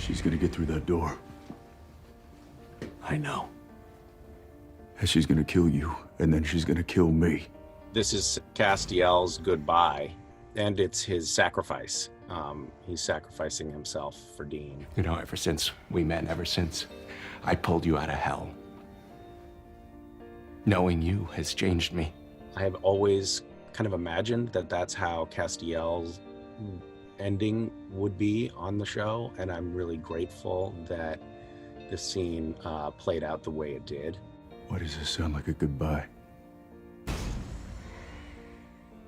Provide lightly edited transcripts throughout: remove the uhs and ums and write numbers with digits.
She's gonna get through that door. I know. And she's gonna kill you, and then she's gonna kill me. This is Castiel's goodbye, and it's his sacrifice. He's sacrificing himself for Dean. You know, ever since we met, ever since I pulled you out of hell, knowing you has changed me. I have always kind of imagined that that's how Castiel's ending would be on the show, and I'm really grateful that the scene played out the way it did. Why does this sound like a goodbye?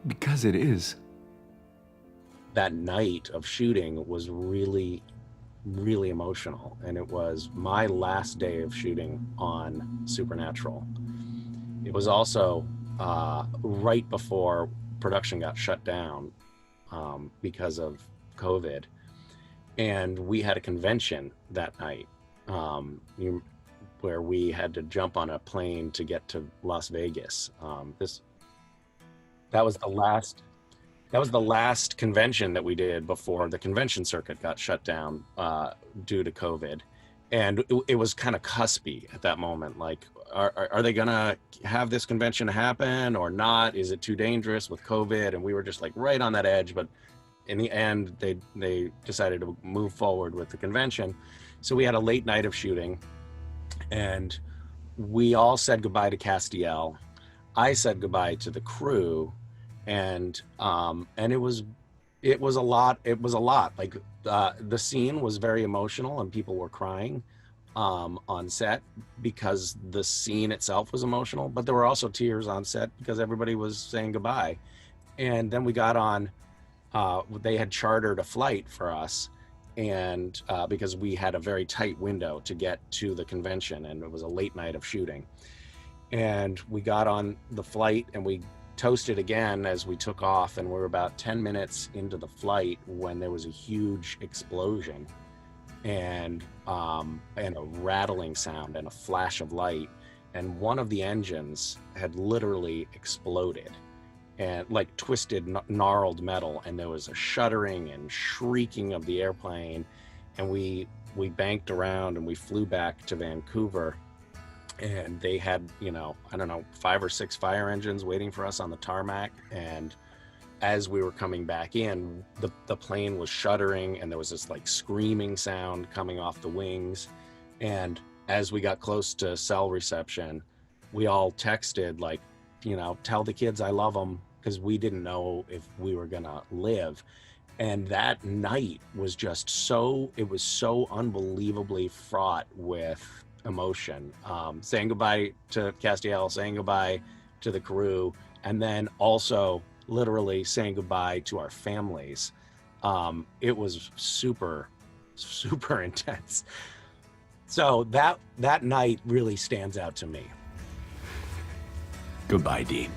Because it is. That night of shooting was really, really emotional, and it was my last day of shooting on Supernatural. It was also right before production got shut down because of COVID, and we had a convention that night where we had to jump on a plane to get to Las Vegas. That was the last convention that we did before the convention circuit got shut down due to COVID. And it was kind of cuspy at that moment. Like, are they gonna have this convention happen or not? Is it too dangerous with COVID? And we were just like right on that edge. But in the end, they decided to move forward with the convention. So we had a late night of shooting, and we all said goodbye to Castiel. I said goodbye to the crew, and it was a lot. It was a lot. Like the scene was very emotional, and people were crying on set because the scene itself was emotional. But there were also tears on set because everybody was saying goodbye. And then we got on. They had chartered a flight for us, and because we had a very tight window to get to the convention, and it was a late night of shooting. And we got on the flight, and we toasted again as we took off, and we were about 10 minutes into the flight when there was a huge explosion and a rattling sound and a flash of light, and one of the engines had literally exploded and like twisted, gnarled metal, and there was a shuddering and shrieking of the airplane, and we banked around and we flew back to Vancouver. And they had, I don't know, 5 or 6 fire engines waiting for us on the tarmac. And as we were coming back in, the plane was shuddering, and there was this like screaming sound coming off the wings. And as we got close to cell reception, we all texted like, tell the kids I love them, because we didn't know if we were gonna live. And that night was just it was so unbelievably fraught with emotion, saying goodbye to Castiel, saying goodbye to the crew, and then also literally saying goodbye to our families. It was super, super intense. So that night really stands out to me. Goodbye, Dean.